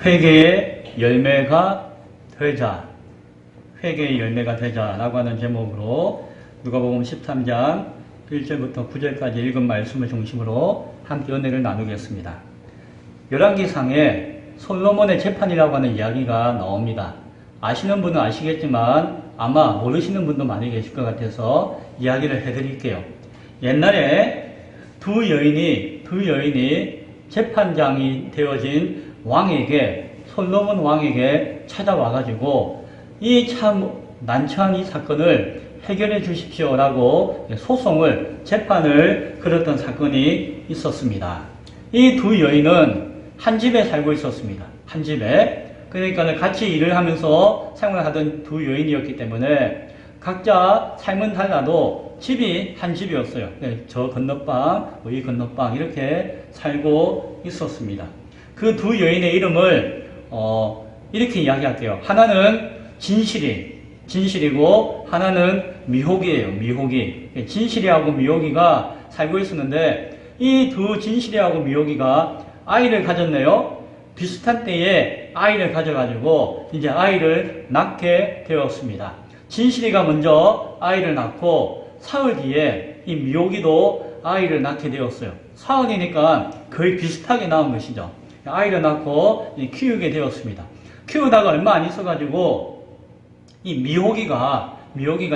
회개의 열매가 되자. 회개의 열매가 되자라고 하는 제목으로 누가복음 13장 1절부터 9절까지 읽은 말씀을 중심으로 함께 은혜를 나누겠습니다. 열왕기상에 솔로몬의 재판이라고 하는 이야기가 나옵니다. 아시는 분은 아시겠지만 아마 모르시는 분도 많이 계실 것 같아서 이야기를 해드릴게요. 옛날에 두 여인이 재판장이 되어진 왕에게, 솔로몬 왕에게 찾아와가지고 이 참 난처한 이 사건을 해결해 주십시오라고 소송을, 재판을 걸었던 사건이 있었습니다. 이 두 여인은 한 집에 살고 있었습니다. 한 집에. 그러니까 같이 일을 하면서 생활하던 두 여인이었기 때문에 각자 삶은 달라도 집이 한 집이었어요. 저 건너방, 이 건너방 이렇게 살고 있었습니다. 그 두 여인의 이름을 이렇게 이야기할게요. 하나는 진실이고 하나는 미혹이에요. 미혹이. 진실이하고 미혹이가 살고 있었는데 이 두 진실이하고 미혹이가 아이를 가졌네요. 비슷한 때에 아이를 가져가지고 이제 아이를 낳게 되었습니다. 진실이가 먼저 아이를 낳고 사흘 뒤에 이 미혹이도 아이를 낳게 되었어요. 사흘이니까 거의 비슷하게 낳은 것이죠. 아이를 낳고 키우게 되었습니다. 키우다가 얼마 안 있어가지고 이 미혹이가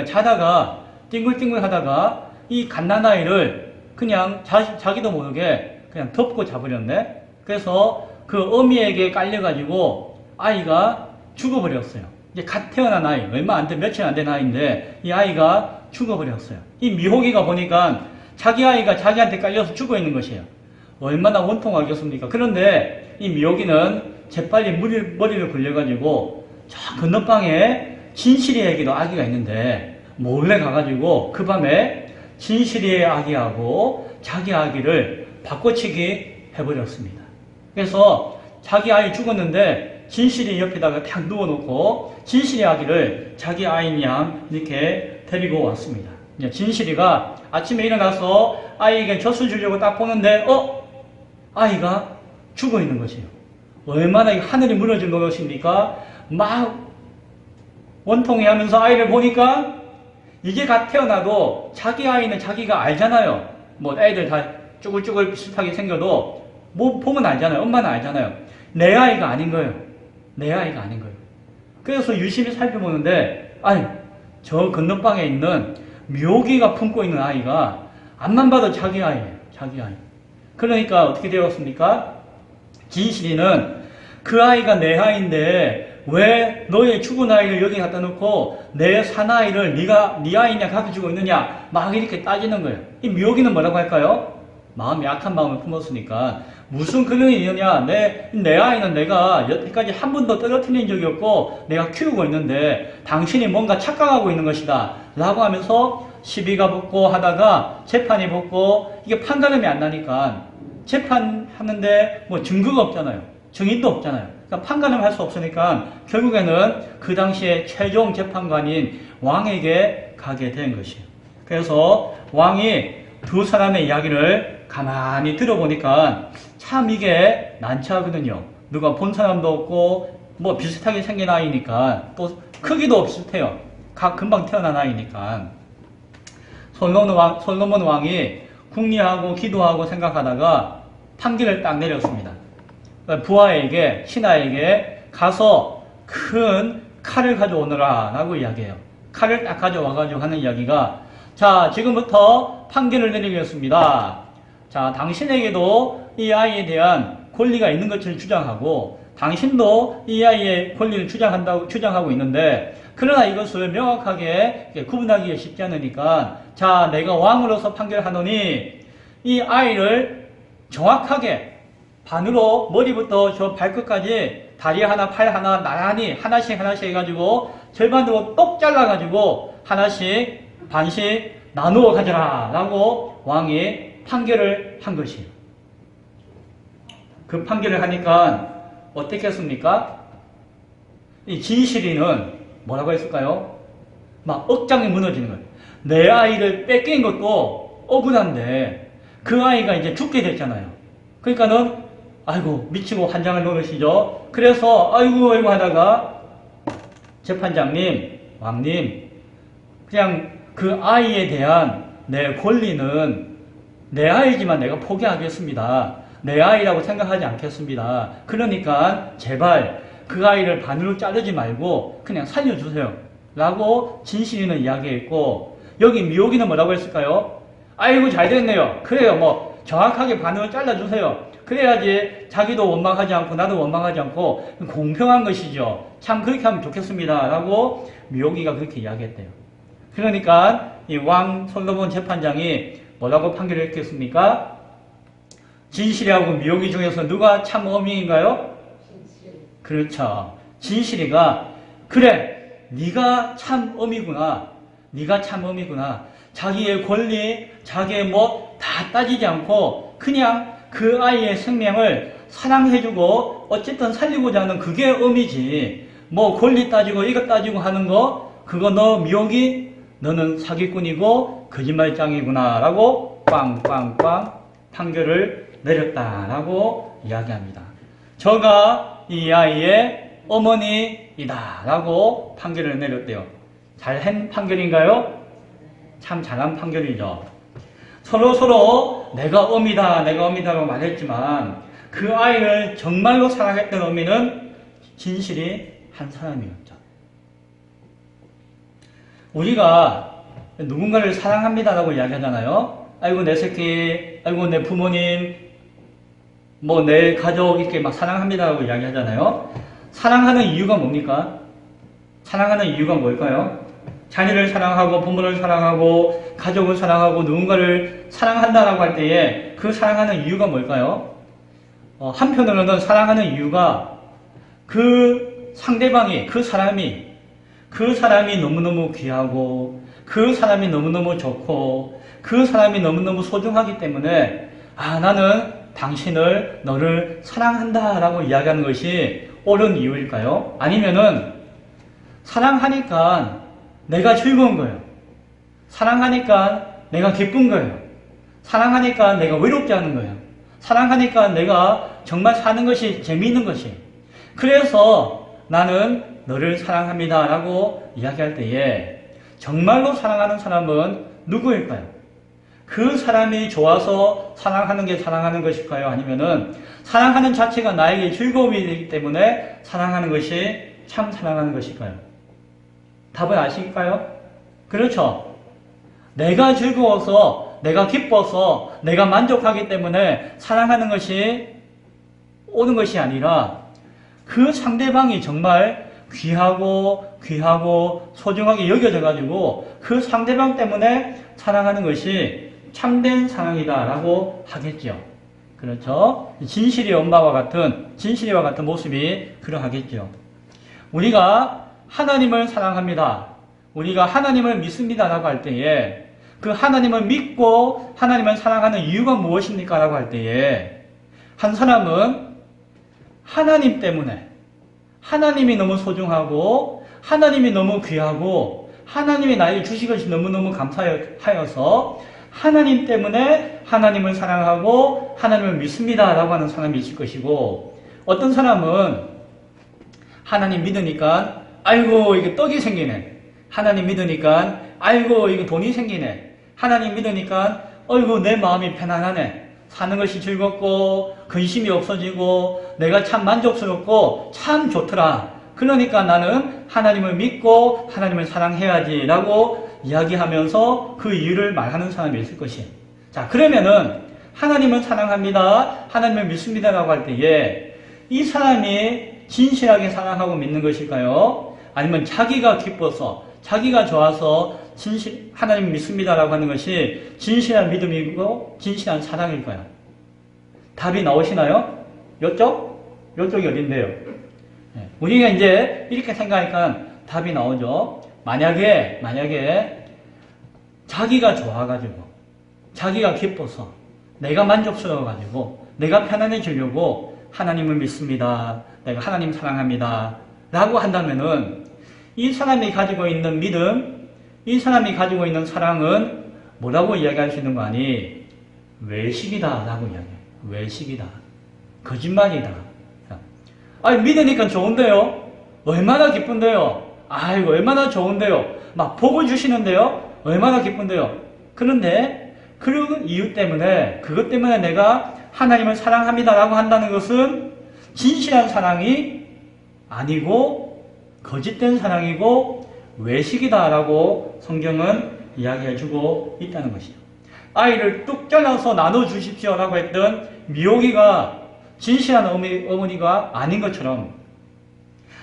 자다가 띵글띵글 하다가 이 갓난아이를 그냥 자기도 모르게 그냥 덮고 자버렸네. 그래서 그 어미에게 깔려가지고 아이가 죽어버렸어요. 이제 갓 태어난 아이, 얼마 안 된, 며칠 안 된 아이인데 이 아이가 죽어버렸어요. 이 미혹이가 보니까 자기 아이가 자기한테 깔려서 죽어 있는 것이에요. 얼마나 원통하겠습니까? 그런데 이 미혹이는 재빨리 머리를 굴려가지고 저 건너방에 진실이에게도 아기가 있는데 몰래 가가지고 그 밤에 진실이의 아기하고 자기 아기를 바꿔치기 해버렸습니다. 그래서 자기 아이 죽었는데 진실이 옆에다가 탁 누워놓고 진실이 아기를 자기 아인 양 이렇게 데리고 왔습니다. 진실이가 아침에 일어나서 아이에게 젖을 주려고 딱 보는데 아이가 죽어 있는 것이에요. 얼마나 하늘이 무너질 것입니까? 막 원통해 하면서 아이를 보니까 이게 갓 태어나도 자기 아이는 자기가 알잖아요. 뭐 애들 다 쭈글쭈글 비슷하게 생겨도 뭐 보면 알잖아요. 엄마는 알잖아요. 내 아이가 아닌 거예요. 내 아이가 아닌 거예요. 그래서 유심히 살펴보는데 저 건너방에 있는 묘기가 품고 있는 아이가 앞만 봐도 자기 아이예요. 자기 아이. 그러니까 어떻게 되었습니까? 진실이는 그 아이가 내 아이인데 왜 너의 죽은 아이를 여기 갖다 놓고 내 사나이를 네 아이냐 가르치고 있느냐 막 이렇게 따지는 거예요. 이 묘기는 뭐라고 할까요? 마음이 약한 마음을 품었으니까 무슨 근원이 있느냐. 내 아이는 내가 여태까지 한 번도 떨어뜨린 적이 없고 내가 키우고 있는데 당신이 뭔가 착각하고 있는 것이다 라고 하면서 시비가 붙고 하다가 재판이 붙고 이게 판가름이 안 나니까 재판하는데 뭐 증거가 없잖아요. 증인도 없잖아요. 그러니까 판가름 할 수 없으니까 결국에는 그 당시에 최종 재판관인 왕에게 가게 된 것이에요. 그래서 왕이 두 사람의 이야기를 가만히 들어보니까 참 이게 난처하거든요. 누가 본 사람도 없고 뭐 비슷하게 생긴 아이니까 또 크기도 비슷해요. 금방 태어난 아이니까. 솔로몬 왕이 궁리하고 기도하고 생각하다가 판결을 딱 내렸습니다. 부하에게, 신하에게 가서 큰 칼을 가져오너라 라고 이야기해요. 칼을 딱 가져와가지고 하는 이야기가 자, 지금부터 판결을 내리겠습니다. 자, 당신에게도 이 아이에 대한 권리가 있는 것을 주장하고 당신도 이 아이의 권리를 주장하고 있는데 그러나 이것을 명확하게 구분하기가 쉽지 않으니까 자, 내가 왕으로서 판결하노니 이 아이를 정확하게 반으로 머리부터 저 발끝까지 다리 하나, 팔 하나, 나란히 하나씩 해가지고 절반으로 똑 잘라가지고 하나씩 반씩 나누어 가져라 라고 왕이 판결을 한 것이에요. 그 판결을 하니까 어떻게 했습니까? 이 진실이는 뭐라고 했을까요? 막 억장이 무너지는 거예요. 내 아이를 뺏긴 것도 억울한데 그 아이가 이제 죽게 됐잖아요. 그러니까는 아이고 미치고 환장을 놓으시죠. 그래서 아이고 하다가 재판장님, 왕님, 그냥 그 아이에 대한 내 권리는 내 아이지만 내가 포기하겠습니다. 내 아이라고 생각하지 않겠습니다. 그러니까 제발 그 아이를 반으로 자르지 말고 그냥 살려주세요. 라고 진실이는 이야기했고, 여기 미호기는 뭐라고 했을까요? 아이고 잘 됐네요. 그래요. 뭐 정확하게 반으로 잘라주세요. 그래야지 자기도 원망하지 않고 나도 원망하지 않고 공평한 것이죠. 참 그렇게 하면 좋겠습니다. 라고 미호기가 그렇게 이야기했대요. 그러니까 이 왕 솔로몬 재판장이 뭐라고 판결했겠습니까? 진실이하고 미호기 중에서 누가 참 어미인가요? 그렇죠. 진실이가 그래 네가 참 어미구나. 네가 참 어미구나. 자기의 권리, 자기의 뭐 다 따지지 않고 그냥 그 아이의 생명을 사랑해주고 어쨌든 살리고자 하는 그게 어미지. 뭐 권리 따지고 이것 따지고 하는 거 그거 너 미호기 너는 사기꾼이고 거짓말장이구나 라고 빵빵빵 판결을 내렸다라고 이야기합니다. 저가 이 아이의 어머니이다 라고 판결을 내렸대요. 잘한 판결인가요? 참 잘한 판결이죠. 서로 내가 어미다라고 말했지만 그 아이를 정말로 사랑했던 어미는 진실이 한 사람이었죠. 우리가 누군가를 사랑합니다라고 이야기하잖아요. 아이고 내 새끼, 아이고 내 부모님, 뭐 내 가족 이렇게 막 사랑합니다라고 이야기하잖아요. 사랑하는 이유가 뭡니까? 사랑하는 이유가 뭘까요? 자녀를 사랑하고 부모를 사랑하고 가족을 사랑하고 누군가를 사랑한다라고 할 때에 그 사랑하는 이유가 뭘까요? 한편으로는 사랑하는 이유가 그 상대방이 그 사람이 너무너무 귀하고 그 사람이 너무너무 좋고 그 사람이 너무너무 소중하기 때문에 나는 너를 사랑한다 라고 이야기하는 것이 옳은 이유일까요? 아니면은 사랑하니까 내가 즐거운 거예요. 사랑하니까 내가 기쁜 거예요. 사랑하니까 내가 외롭지 않은 거예요. 사랑하니까 내가 정말 사는 것이 재미있는 것이. 그래서 나는 너를 사랑합니다 라고 이야기할 때에 정말로 사랑하는 사람은 누구일까요? 그 사람이 좋아서 사랑하는 게 사랑하는 것일까요? 아니면은 사랑하는 자체가 나에게 즐거움이 되기 때문에 사랑하는 것이 참 사랑하는 것일까요? 답을 아실까요? 그렇죠. 내가 즐거워서, 내가 기뻐서, 내가 만족하기 때문에 사랑하는 것이 옳은 것이 아니라 그 상대방이 정말 귀하고 소중하게 여겨져가지고 그 상대방 때문에 사랑하는 것이 참된 사랑이다 라고 하겠죠. 그렇죠. 진실이와 같은 모습이 그러하겠죠. 우리가 하나님을 사랑합니다. 우리가 하나님을 믿습니다 라고 할 때에 그 하나님을 믿고 하나님을 사랑하는 이유가 무엇입니까? 라고 할 때에 한 사람은 하나님 때문에 하나님이 너무 소중하고 하나님이 너무 귀하고 하나님이 나에게 주신 것이 너무너무 감사하여서 하나님 때문에 하나님을 사랑하고 하나님을 믿습니다 라고 하는 사람이 있을 것이고, 어떤 사람은 하나님 믿으니까 아이고 이게 떡이 생기네, 하나님 믿으니까 아이고 이거 돈이 생기네, 하나님 믿으니까 아이고 내 마음이 편안하네, 사는 것이 즐겁고 근심이 없어지고 내가 참 만족스럽고 참 좋더라, 그러니까 나는 하나님을 믿고 하나님을 사랑해야지 라고 이야기하면서 그 이유를 말하는 사람이 있을 것이에요. 자, 그러면은 하나님을 사랑합니다, 하나님을 믿습니다 라고 할 때에 이 사람이 진실하게 사랑하고 믿는 것일까요? 아니면 자기가 기뻐서 자기가 좋아서 하나님 믿습니다 라고 하는 것이 진실한 믿음이고 진실한 사랑일까요? 답이 나오시나요? 요쪽이 어딘데요? 우리가 이제 이렇게 생각하니까 답이 나오죠. 만약에 자기가 좋아가지고 자기가 기뻐서 내가 만족스러워가지고 내가 편안해지려고 하나님을 믿습니다, 내가 하나님 사랑합니다 라고 한다면은 이 사람이 가지고 있는 믿음, 이 사람이 가지고 있는 사랑은 뭐라고 이야기할 수 있는 거 아니? 외식이다 라고 이야기해요. 외식이다. 거짓말이다. 아니, 믿으니까 좋은데요? 얼마나 기쁜데요? 아이고, 얼마나 좋은데요? 막 복을 주시는데요? 얼마나 기쁜데요? 그런데, 그 이유 때문에, 그것 때문에 내가 하나님을 사랑합니다라고 한다는 것은 진실한 사랑이 아니고, 거짓된 사랑이고, 외식이다라고 성경은 이야기해주고 있다는 것이죠. 아이를 뚝 잘라서 나눠주십시오라고 했던 미호기가 진실한 어머니가 아닌 것처럼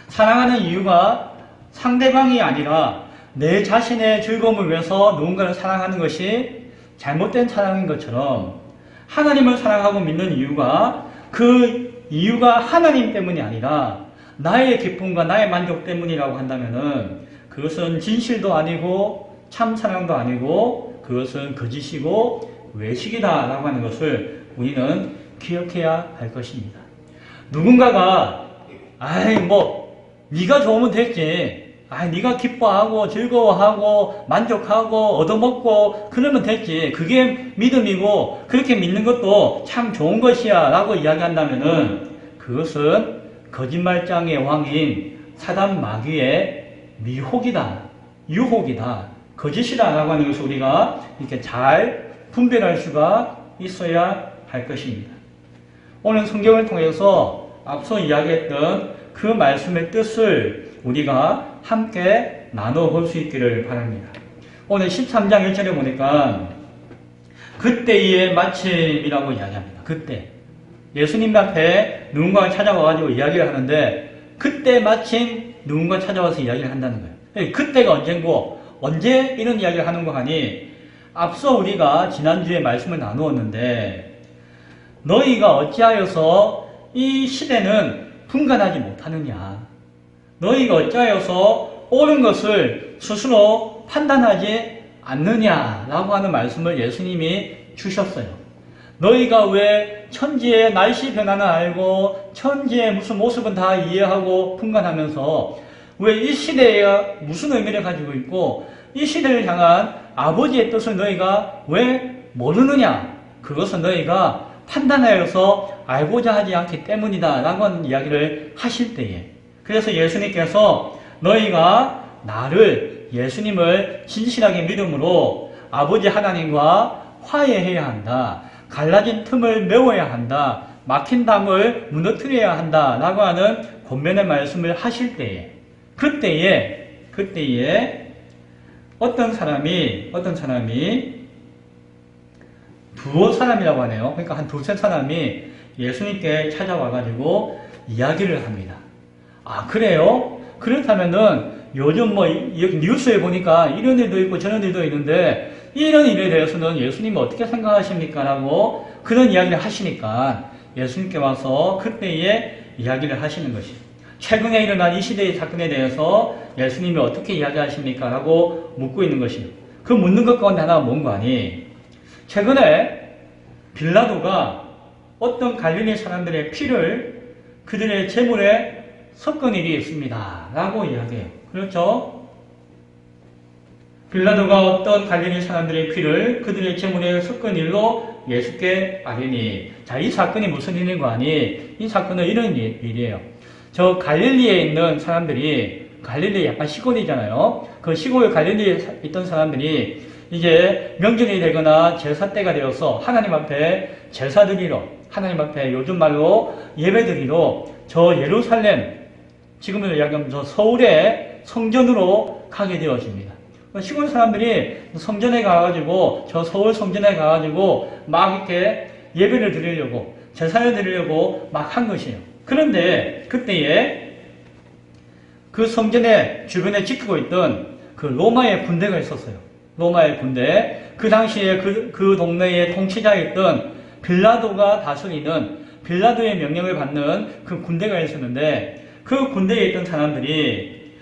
사랑하는 이유가 상대방이 아니라 내 자신의 즐거움을 위해서 누군가를 사랑하는 것이 잘못된 사랑인 것처럼 하나님을 사랑하고 믿는 이유가 그 이유가 하나님 때문이 아니라 나의 기쁨과 나의 만족 때문이라고 한다면은 그것은 진실도 아니고 참 사랑도 아니고 그것은 거짓이고 외식이다라고 하는 것을 우리는 기억해야 할 것입니다. 누군가가 네가 좋으면 됐지. 네가 기뻐하고 즐거워하고 만족하고 얻어먹고 그러면 됐지. 그게 믿음이고 그렇게 믿는 것도 참 좋은 것이야 라고 이야기한다면은 그것은 거짓말장의 왕인 사단 마귀의 미혹이다, 유혹이다, 거짓이다 라고 하는 것을 우리가 이렇게 잘 분별할 수가 있어야 할 것입니다. 오늘 성경을 통해서 앞서 이야기했던 그 말씀의 뜻을 우리가 함께 나눠볼 수 있기를 바랍니다. 오늘 13장 1절에 보니까 그때의 마침이라고 이야기합니다. 그때. 예수님 앞에 누군가가 찾아와가지고 이야기를 하는데 그때 마침 누군가 찾아와서 이야기를 한다는 거예요. 그때가 언젠고 언제 이런 이야기를 하는 거 하니 앞서 우리가 지난주에 말씀을 나누었는데 너희가 어찌하여서 이 시대는 분간하지 못하느냐 너희가 어찌하여서 옳은 것을 스스로 판단하지 않느냐라고 하는 말씀을 예수님이 주셨어요. 너희가 왜 천지의 날씨 변화는 알고 천지의 무슨 모습은 다 이해하고 분간하면서 왜 이 시대에 무슨 의미를 가지고 있고 이 시대를 향한 아버지의 뜻을 너희가 왜 모르느냐? 그것은 너희가 판단하여서 알고자 하지 않기 때문이다 라고 하는 이야기를 하실 때에 그래서 예수님께서 너희가 나를 예수님을 진실하게 믿음으로 아버지 하나님과 화해해야 한다. 갈라진 틈을 메워야 한다. 막힌 담을 무너뜨려야 한다. 라고 하는 권면의 말씀을 하실 때에 그때에 어떤 사람이 두어 사람이라고 하네요. 그러니까 한 두세 사람이 예수님께 찾아와가지고 이야기를 합니다. 그래요? 그렇다면은 요즘 여기 뉴스에 보니까 이런 일도 있고 저런 일도 있는데 이런 일에 대해서는 예수님이 어떻게 생각하십니까? 라고 그런 이야기를 하시니까 예수님께 와서 그때에 이야기를 하시는 것이 최근에 일어난 이 시대의 사건에 대해서 예수님이 어떻게 이야기하십니까? 라고 묻고 있는 것이요. 그 묻는 것 가운데 하나가 뭔가 하니 최근에 빌라도가 어떤 갈릴리 사람들의 피를 그들의 제물에 섞은 일이 있습니다. 라고 이야기해요. 그렇죠? 빌라도가 어떤 갈릴리 사람들의 피를 그들의 제물에 섞은 일로 예수께 아뢰니 자, 이 사건이 무슨 일인가 하니 이 사건은 이런 일이에요. 저 갈릴리에 있는 사람들이 갈릴리 약간 시골이잖아요. 그 시골 갈릴리에 있던 사람들이 이제 명절이 되거나 제사 때가 되어서 하나님 앞에 제사 드리러 하나님 앞에 요즘 말로 예배 드리러 저 예루살렘 지금은 이야기하면 저 서울의 성전으로 가게 되어집니다. 시골 사람들이 성전에 가가지고 저 서울 성전에 가가지고 막 이렇게 예배를 드리려고 제사를 드리려고 막 한 것이에요. 그런데 그때에 그 성전의 주변에 지키고 있던 그 로마의 군대가 있었어요. 로마의 군대. 그 당시에 그 동네의 통치자였던 빌라도가 다스리는 빌라도의 명령을 받는 그 군대가 있었는데 그 군대에 있던 사람들이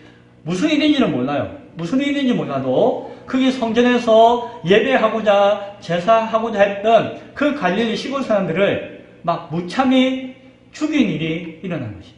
무슨 일인지는 몰라요. 무슨 일인지 몰라도 그게 성전에서 예배하고자 제사하고자 했던 그 갈릴리 시골 사람들을 막 무참히 죽인 일이 일어난 것이.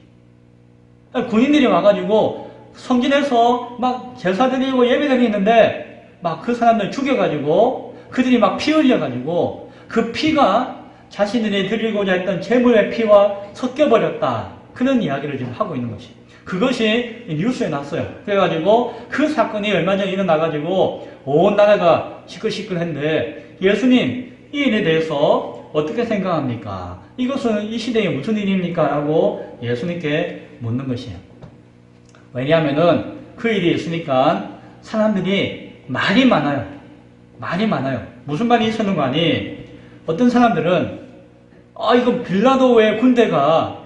군인들이 와가지고 성전에서 막 제사 드리고 예배 드리는데 막 그 사람들 죽여가지고 그들이 막 피 흘려가지고 그 피가 자신들이 드리고자 했던 재물의 피와 섞여버렸다. 그런 이야기를 지금 하고 있는 것이. 그것이 뉴스에 났어요. 그래가지고 그 사건이 얼마 전에 일어나가지고 온 나라가 시끌시끌했는데 예수님 이 일에 대해서 어떻게 생각합니까? 이것은 이 시대에 무슨 일입니까? 라고 예수님께 묻는 것이에요. 왜냐하면은 그 일이 있으니까 사람들이 말이 많아요. 말이 많아요. 무슨 말이 있었는 거 아니? 어떤 사람들은 이거 빌라도의 군대가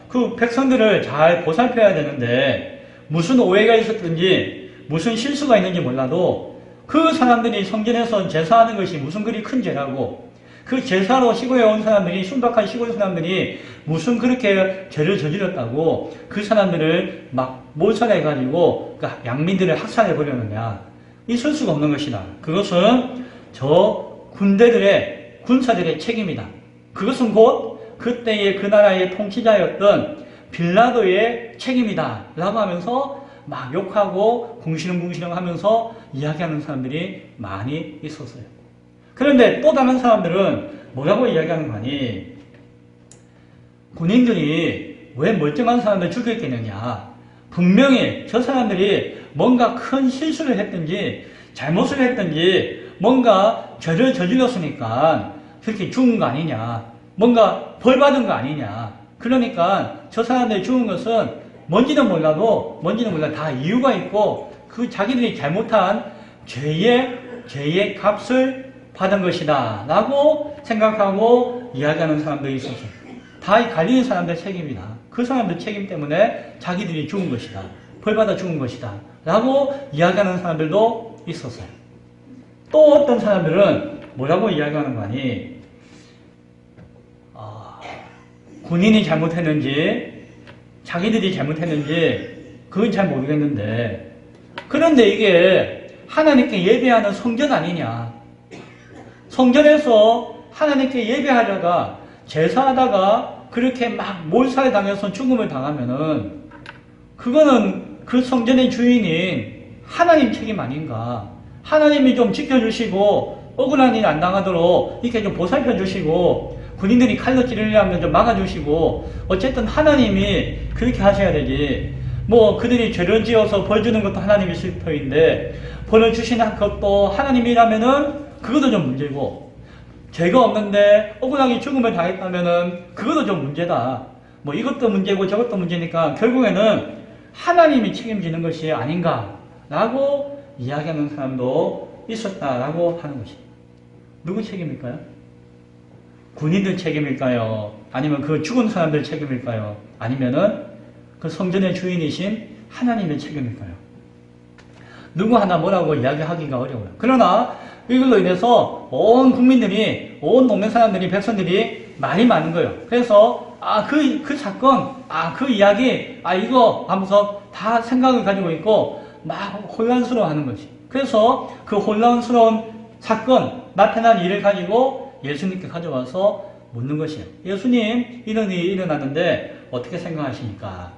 그 백성들을 잘 보살펴야 되는데 무슨 오해가 있었든지 무슨 실수가 있는지 몰라도 그 사람들이 성전에서 제사하는 것이 무슨 그리 큰 죄라고 그 제사로 시골에 온 사람들이 순박한 시골 사람들이 무슨 그렇게 죄를 저질렀다고 그 사람들을 막 몰살해가지고 그 양민들을 학살해 버렸느냐. 있을 수가 없는 것이다. 그것은 저 군사들의 책임이다. 그것은 곧 그때의 그 나라의 통치자였던 빌라도의 책임이다. 라고 하면서 막 욕하고 궁시렁궁시렁 하면서 이야기하는 사람들이 많이 있었어요. 그런데 또 다른 사람들은 뭐라고 이야기하는 거 아니? 군인들이 왜 멀쩡한 사람을 죽였겠느냐? 분명히 저 사람들이 뭔가 큰 실수를 했든지 잘못을 했든지 뭔가 죄를 저질렀으니까 그렇게 죽은 거 아니냐? 뭔가 벌 받은 거 아니냐? 그러니까 저 사람들이 죽은 것은 뭔지는 몰라 다 이유가 있고 그 자기들이 잘못한 죄의 값을 받은 것이다 라고 생각하고 이야기하는 사람들이 있었어요. 다 갈리는 사람들 책임이다. 그 사람들 책임 때문에 자기들이 죽은 것이다. 벌받아 죽은 것이다 라고 이야기하는 사람들도 있었어요. 또 어떤 사람들은 뭐라고 이야기하는 거 아니? 군인이 잘못했는지 자기들이 잘못했는지 그건 잘 모르겠는데 그런데 이게 하나님께 예배하는 성전 아니냐? 성전에서 하나님께 예배하다가 제사하다가 그렇게 막 몰살당해서 죽음을 당하면은 그거는 그 성전의 주인인 하나님 책임 아닌가? 하나님이 좀 지켜주시고 억울한 일 안 당하도록 이렇게 좀 보살펴 주시고 군인들이 칼로 찌르려면 좀 막아주시고 어쨌든 하나님이 그렇게 하셔야 되지. 뭐 그들이 죄를 지어서 벌 주는 것도 하나님의 실터인데 벌을 주시는 것도 하나님이라면은 그것도 좀 문제고 죄가 없는데 억울하게 죽음을 당했다면은 그것도 좀 문제다. 뭐 이것도 문제고 저것도 문제니까 결국에는 하나님이 책임지는 것이 아닌가라고 이야기하는 사람도 있었다라고 하는 것입니다. 누구 책임일까요? 군인들 책임일까요? 아니면 그 죽은 사람들 책임일까요? 아니면은 그 성전의 주인이신 하나님의 책임일까요? 누구 하나 뭐라고 이야기하기가 어려워요. 그러나 이걸로 인해서 온 국민들이, 온 동네 사람들이, 백성들이 말이 많은 거예요. 그래서 그 사건, 그 이야기, 이거 하면서 다 생각을 가지고 있고 막 혼란스러워하는 거지. 그래서 그 혼란스러운 사건, 나타난 일을 가지고 예수님께 가져와서 묻는 것이에요. 예수님, 이런 일이 일어났는데 어떻게 생각하십니까?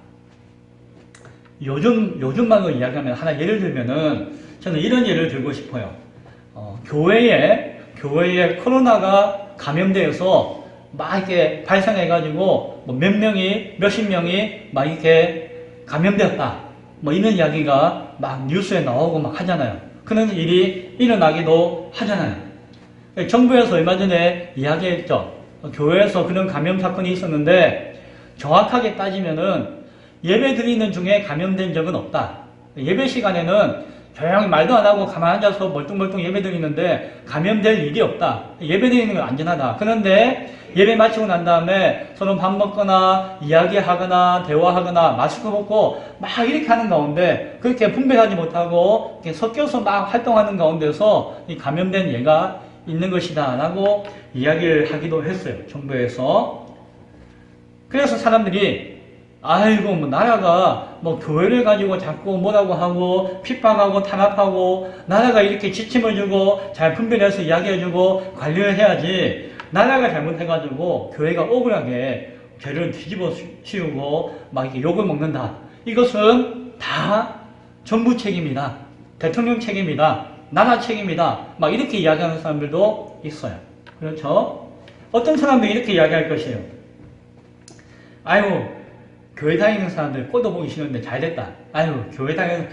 요즘 말로 이야기하면 하나 예를 들면은 저는 이런 예를 들고 싶어요. 교회에 코로나가 감염되어서 막 이렇게 발생해가지고 뭐 몇십 명이 막 이렇게 감염되었다. 뭐 이런 이야기가 막 뉴스에 나오고 막 하잖아요. 그런 일이 일어나기도 하잖아요. 정부에서 얼마 전에 이야기했죠. 교회에서 그런 감염 사건이 있었는데 정확하게 따지면은 예배 드리는 중에 감염된 적은 없다. 예배 시간에는 조용히 말도 안 하고 가만히 앉아서 멀뚱멀뚱 예배 드리는데 감염될 일이 없다. 예배 드리는 건 안전하다. 그런데 예배 마치고 난 다음에 서로 밥 먹거나 이야기하거나 대화하거나 마스크 벗고 막 이렇게 하는 가운데 그렇게 분별하지 못하고 이렇게 섞여서 막 활동하는 가운데서 이 감염된 예가 있는 것이다 라고 이야기를 하기도 했어요. 정부에서. 그래서 사람들이 아이고 뭐 나라가 뭐 교회를 가지고 자꾸 뭐라고 하고 핍박하고 탄압하고 나라가 이렇게 지침을 주고 잘 분별해서 이야기해주고 관리를 해야지 나라가 잘못해가지고 교회가 억울하게 죄를 뒤집어 씌우고 막 이렇게 욕을 먹는다. 이것은 다 정부 책임이다. 대통령 책임이다. 나라 책임이다. 막 이렇게 이야기하는 사람들도 있어요. 그렇죠? 어떤 사람들이 이렇게 이야기할 것이에요. 아이고, 교회 다니는 사람들 꼴도 보기 싫은데 잘됐다. 아이고, 교회 다니는,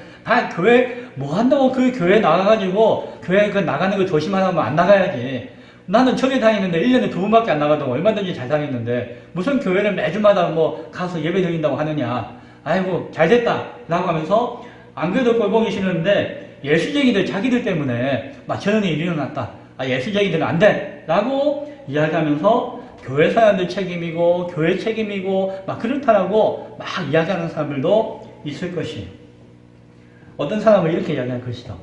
교회 뭐 한다고 그 교회 나가가지고, 교회 그 나가는 거 조심하라면 안 나가야지. 나는 전에 다니는데 1년에 2번밖에 안 나가도 얼마든지 잘 다니는데, 무슨 교회를 매주마다 뭐 가서 예배 드린다고 하느냐. 아이고, 잘됐다. 라고 하면서, 안 그래도 꼴 보기 싫은데, 예수쟁이들 자기들 때문에 막 저런 일이 일어났다. 예수쟁이들은 안 돼. 라고 이야기하면서, 교회 사람들 책임이고 교회 책임이고 막 그렇다라고 막 이야기하는 사람들도 있을 것이에요. 어떤 사람은 이렇게 이야기할 것이다.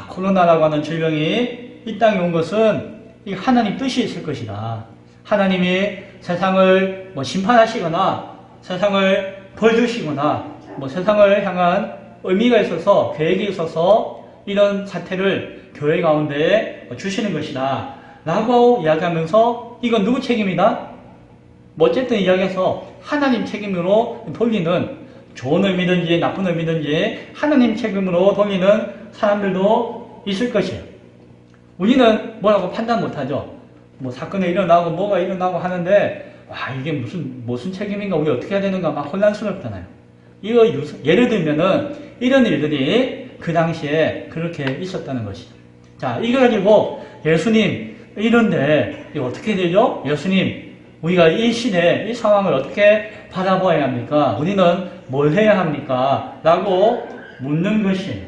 코로나라고 하는 질병이 이 땅에 온 것은 이 하나님 뜻이 있을 것이다. 하나님이 세상을 뭐 심판하시거나 세상을 벌 주시거나 뭐 세상을 향한 의미가 있어서 계획이 있어서 이런 사태를 교회 가운데 주시는 것이다. 라고 이야기하면서 이건 누구 책임이다? 뭐 어쨌든 이야기해서 하나님 책임으로 돌리는 좋은 의미든지 나쁜 의미든지 하나님 책임으로 돌리는 사람들도 있을 것이에요. 우리는 뭐라고 판단 못하죠. 뭐 사건이 일어나고 뭐가 일어나고 하는데 이게 무슨 책임인가 우리 어떻게 해야 되는가 막 혼란스럽잖아요. 이거 예를 들면은 이런 일들이 그 당시에 그렇게 있었다는 것이죠. 자, 이거 가지고 예수님 이런데 이거 어떻게 되죠? 예수님, 우리가 이 시대, 이 상황을 어떻게 바라봐야 합니까? 우리는 뭘 해야 합니까? 라고 묻는 것이에요.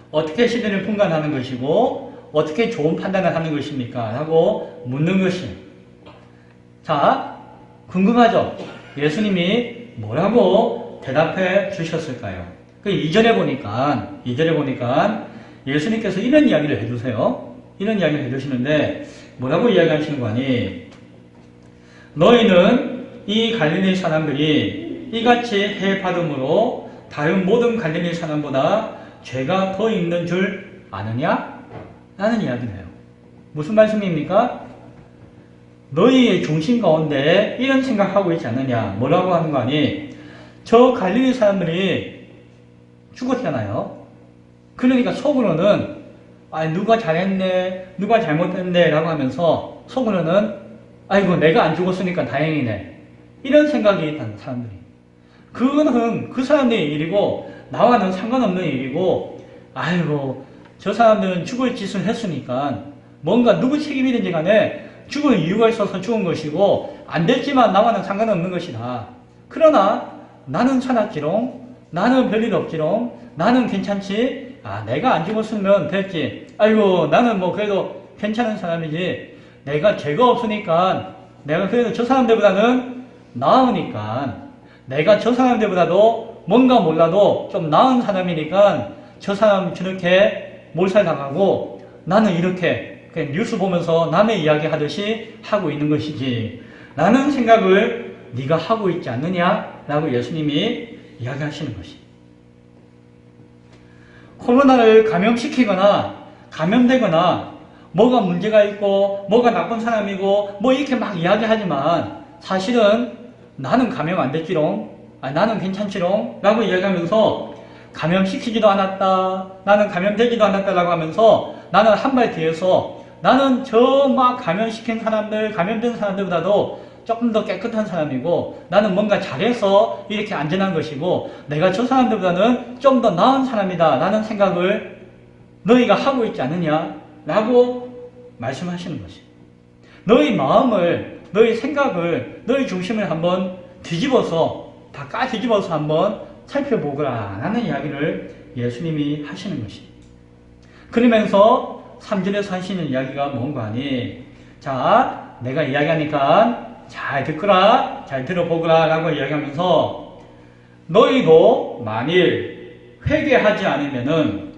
어떻게 시대를 분간하는 것이고 어떻게 좋은 판단을 하는 것입니까? 라고 묻는 것이에요. 자, 궁금하죠? 예수님이 뭐라고 대답해 주셨을까요? 그 이전에 보니까 예수님께서 이런 이야기를 해주세요. 이런 이야기를 해주시는데 뭐라고 이야기하시는 거 아니? 너희는 이 갈릴리 사람들이 이같이 해받음으로 다른 모든 갈릴리 사람보다 죄가 더 있는 줄 아느냐? 라는 이야기를 해요. 무슨 말씀입니까? 너희의 중심 가운데 이런 생각하고 있지 않느냐? 뭐라고 하는 거 아니? 저 갈릴리 사람들이 죽었잖아요. 그러니까 속으로는 누가 잘했네, 누가 잘못했네 라고 하면서 속으로는 아이고 내가 안 죽었으니까 다행이네 이런 생각이 있다는 사람들이. 그거는 그 사람들의 일이고 나와는 상관없는 일이고 아이고 저 사람들은 죽을 짓을 했으니까 뭔가 누구 책임이든지 간에 죽을 이유가 있어서 죽은 것이고 안 됐지만 나와는 상관없는 것이다. 그러나 나는 살았지롱, 나는 별일 없지롱, 나는 괜찮지, 내가 안 죽었으면 됐지. 아이고, 나는 뭐 그래도 괜찮은 사람이지. 내가 죄가 없으니까, 내가 그래도 저 사람들보다는 나으니까, 내가 저 사람들보다도 뭔가 몰라도 좀 나은 사람이니까, 저 사람 저렇게 몰살당하고, 나는 이렇게 그냥 뉴스 보면서 남의 이야기 하듯이 하고 있는 것이지. 라는 생각을 네가 하고 있지 않느냐? 라고 예수님이 이야기하시는 것이. 코로나를 감염시키거나 감염되거나 뭐가 문제가 있고 뭐가 나쁜 사람이고 뭐 이렇게 막 이야기하지만 사실은 나는 감염 안 됐지롱, 나는 괜찮지롱 라고 이야기하면서 감염시키지도 않았다, 나는 감염되지도 않았다 라고 하면서 나는 한 발 뒤에서 나는 저 막 감염시킨 사람들, 감염된 사람들보다도 조금 더 깨끗한 사람이고 나는 뭔가 잘해서 이렇게 안전한 것이고 내가 저 사람들보다는 좀 더 나은 사람이다 라는 생각을 너희가 하고 있지 않느냐 라고 말씀하시는 것이. 너희 마음을, 너희 생각을, 너희 중심을 한번 뒤집어서 다 까뒤집어서 한번 살펴보거라 라는 이야기를 예수님이 하시는 것이. 그러면서 3절에서 하시는 이야기가 뭔가 하니, 자, 내가 이야기하니까 잘 듣거라, 잘 들어보거라 라고 이야기하면서 너희도 만일 회개하지 않으면은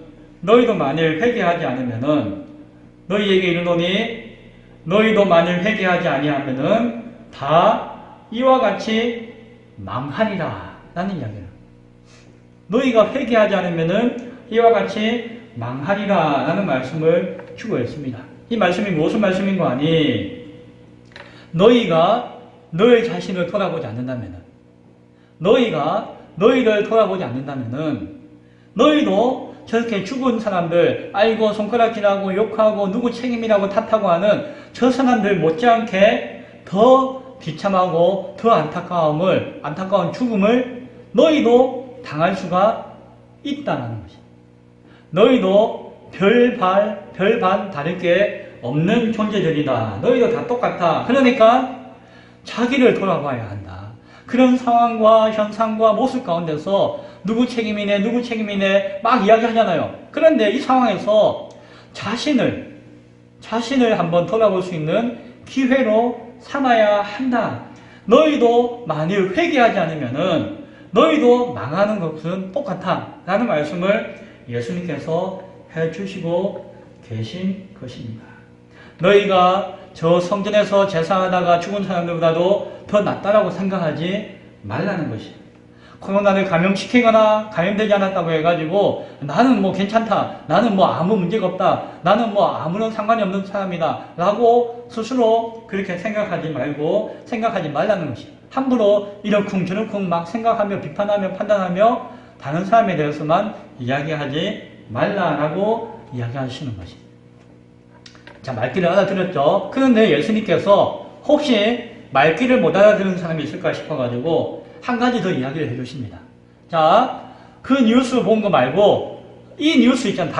너희에게 이르노니 너희도 만일 회개하지 아니하면은 다 이와 같이 망하리라 라는 이야기를. 너희가 회개하지 않으면은 이와 같이 망하리라 라는 말씀을 주고 있습니다. 이 말씀이 무슨 말씀인 거 아니? 너희가 너희 자신을 돌아보지 않는다면은, 너희가 너희를 돌아보지 않는다면은, 너희도 저렇게 죽은 사람들, 아이고 손가락질하고 욕하고 누구 책임이라고 탓하고 하는 저 사람들 못지않게 더 비참하고 더 안타까운 죽음을 너희도 당할 수가 있다는 것이. 너희도 별반 다를 게 없는 존재들이다. 너희도 다 똑같아. 그러니까 자기를 돌아봐야 한다. 그런 상황과 현상과 모습 가운데서 누구 책임이네 막 이야기하잖아요. 그런데 이 상황에서 자신을 한번 돌아볼 수 있는 기회로 삼아야 한다. 너희도 만일 회개하지 않으면은 너희도 망하는 것은 똑같아. 라는 말씀을 예수님께서 해주시고 계신 것입니다. 너희가 저 성전에서 제사하다가 죽은 사람들보다도 더 낫다라고 생각하지 말라는 것이에요. 코로나를 감염시키거나 감염되지 않았다고 해가지고 나는 뭐 괜찮다. 나는 뭐 아무 문제가 없다. 나는 뭐 아무런 상관이 없는 사람이다. 라고 스스로 그렇게 생각하지 말라는 것이에요. 함부로 이러쿵 저러쿵 막 생각하며 비판하며 판단하며 다른 사람에 대해서만 이야기하지 말라라고 이야기하시는 것입니다. 자, 말귀를 알아들었죠? 그런데 예수님께서 혹시 말귀를 못 알아듣는 사람이 있을까 싶어가지고 한 가지 더 이야기를 해주십니다. 자, 그 뉴스 본 거 말고 이 뉴스 있잖아.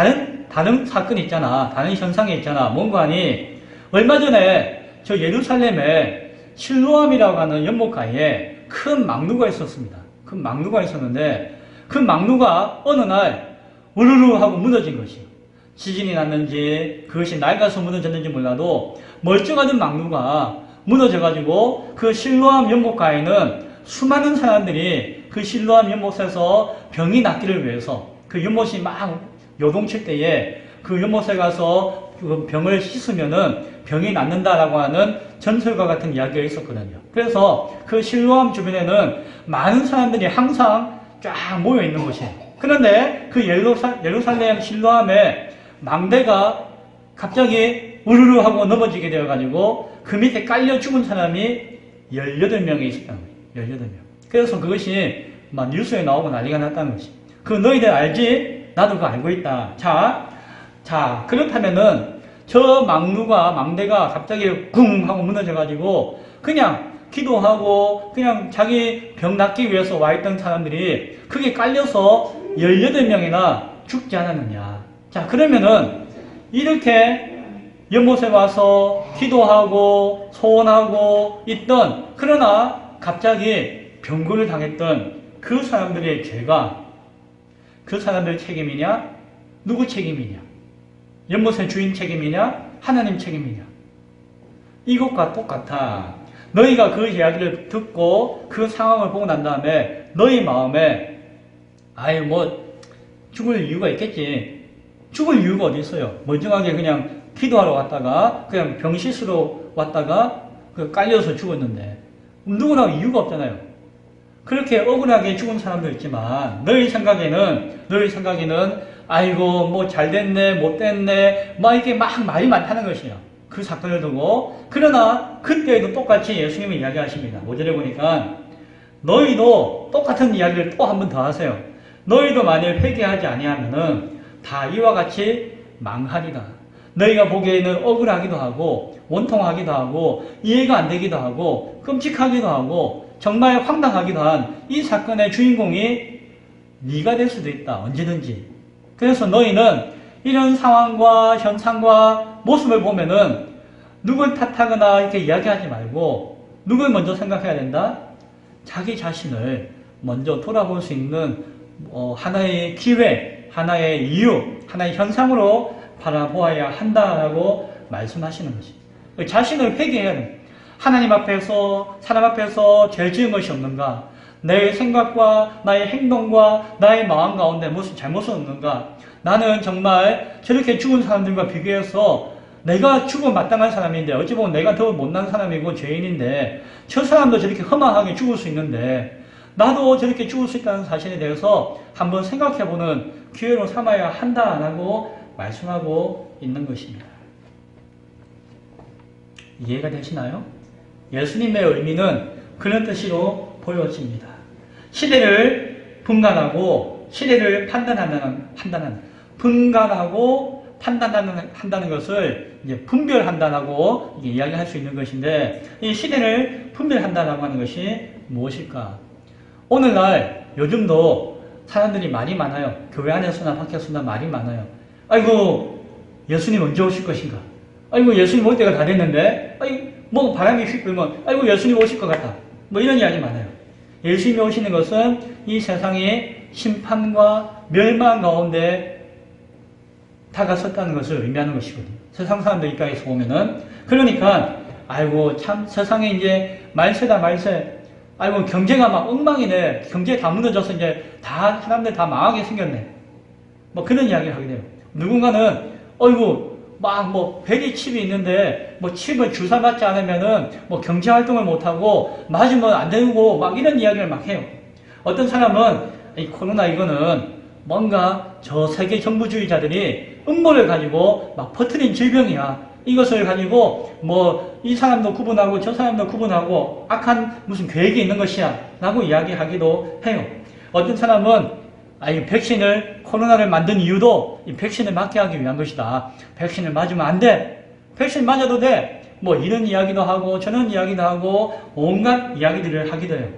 다른 사건이 있잖아. 다른 현상이 있잖아. 뭔가 하니 얼마 전에 저 예루살렘에 실로암이라고 하는 연못가에 큰 망루가 있었습니다. 큰 망루가 있었는데 그 망루가 어느 날 우르르 하고 무너진 것이에요. 지진이 났는지 그것이 낡아서 무너졌는지 몰라도 멀쩡하던 망루가 무너져가지고 그 실로암 연못가에는 수많은 사람들이 그 실로암 연못에서 병이 낫기를 위해서 그 연못이 막 요동칠 때에 그 연못에 가서 그 병을 씻으면은 병이 낫는다라고 하는 전설과 같은 이야기가 있었거든요. 그래서 그 실로암 주변에는 많은 사람들이 항상 쫙 모여 있는 곳이에요. 그런데 그 예루살렘 실로암에 망대가 갑자기 우르르 하고 넘어지게 되어가지고 그 밑에 깔려 죽은 사람이 18명이 있었다는 거예요. 18명. 그래서 그것이 막 뉴스에 나오고 난리가 났다는 것이. 그 너희들 알지? 나도 그거 알고 있다. 자, 그렇다면은 저 망대가 갑자기 쿵 하고 무너져가지고 그냥 기도하고 그냥 자기 병 낫기 위해서 와 있던 사람들이 그게 깔려서 18명이나 죽지 않았느냐. 자, 그러면은 이렇게 연못에 와서 기도하고 소원하고 있던 그러나 갑자기 병고를 당했던 그 사람들의 죄가 그 사람들 책임이냐? 누구 책임이냐? 연못의 주인 책임이냐? 하나님 책임이냐? 이것과 똑같아. 너희가 그 이야기를 듣고 그 상황을 보고 난 다음에 너희 마음에 아유 뭐 죽을 이유가 있겠지. 죽을 이유가 어디 있어요? 멀쩡하게 그냥 기도하러 왔다가 그냥 병 씻으러 왔다가 그 깔려서 죽었는데 누구나 이유가 없잖아요. 그렇게 억울하게 죽은 사람도 있지만 너희 생각에는 아이고 뭐 잘됐네 못됐네 막 이렇게 막 말이 많다는 것이에요. 그 사건을 두고. 그러나 그때에도 똑같이 예수님이 이야기하십니다. 5절에 보니까 너희도 똑같은 이야기를 또 한 번 더 하세요. 너희도 만일 회개하지 아니하면은 다 이와 같이 망하리라. 너희가 보기에는 억울하기도 하고 원통하기도 하고 이해가 안 되기도 하고 끔찍하기도 하고 정말 황당하기도 한 이 사건의 주인공이 네가 될 수도 있다. 언제든지. 그래서 너희는 이런 상황과 현상과 모습을 보면은 누굴 탓하거나 이렇게 이야기하지 말고 누굴 먼저 생각해야 된다? 자기 자신을 먼저 돌아볼 수 있는 하나의 기회, 하나의 이유, 하나의 현상으로 바라보아야 한다라고 말씀하시는 것이. 자신을 회개해야 됩니다. 하나님 앞에서, 사람 앞에서 죄 지은 것이 없는가? 내 생각과 나의 행동과 나의 마음 가운데 무슨 잘못은 없는가? 나는 정말 저렇게 죽은 사람들과 비교해서 내가 죽어 마땅한 사람인데 어찌 보면 내가 더 못난 사람이고 죄인인데 저 사람도 저렇게 허망하게 죽을 수 있는데 나도 저렇게 죽을 수 있다는 사실에 대해서 한번 생각해보는 기회로 삼아야 한다라고 말씀하고 있는 것입니다. 이해가 되시나요? 예수님의 의미는 그런 뜻으로 보여집니다. 시대를 분간하고 시대를 판단하는 분간하고 판단한다는 것을 이제 분별한다라고 이게 이야기할 수 있는 것인데, 이 시대를 분별한다라고 하는 것이 무엇일까? 오늘날 요즘도 사람들이 말이 많아요. 교회 안에서나 밖에서나 말이 많아요. 아이고, 예수님 언제 오실 것인가? 아이고, 예수님 올 때가 다 됐는데, 뭐 바람이 휙 불면, 아이고, 예수님 오실 것 같다. 뭐 이런 이야기 많아요. 예수님이 오시는 것은 이 세상의 심판과 멸망 가운데 다가섰다는 것을 의미하는 것이거든요. 세상 사람들 입장에서 보면은. 그러니까, 아이고, 참, 세상에 이제 말세다, 말세. 아이고, 경제가 막 엉망이네. 경제 다 무너져서 이제 사람들 다 망하게 생겼네. 뭐 그런 이야기를 하게 돼요. 누군가는, 어이구, 막 뭐, 베리 칩이 있는데, 뭐 칩을 주사 맞지 않으면은, 뭐 경제 활동을 못하고, 맞으면 안 되고, 막 이런 이야기를 막 해요. 어떤 사람은, 이 코로나 이거는 뭔가 저 세계 정부주의자들이 음모를 가지고 막 퍼뜨린 질병이야. 이것을 가지고 뭐 이 사람도 구분하고 저 사람도 구분하고 악한 무슨 계획이 있는 것이야 라고 이야기하기도 해요. 어떤 사람은 이 백신을, 코로나를 만든 이유도 이 백신을 맞게 하기 위한 것이다. 백신을 맞으면 안 돼. 백신 맞아도 돼. 뭐 이런 이야기도 하고 저런 이야기도 하고 온갖 이야기들을 하기도 해요.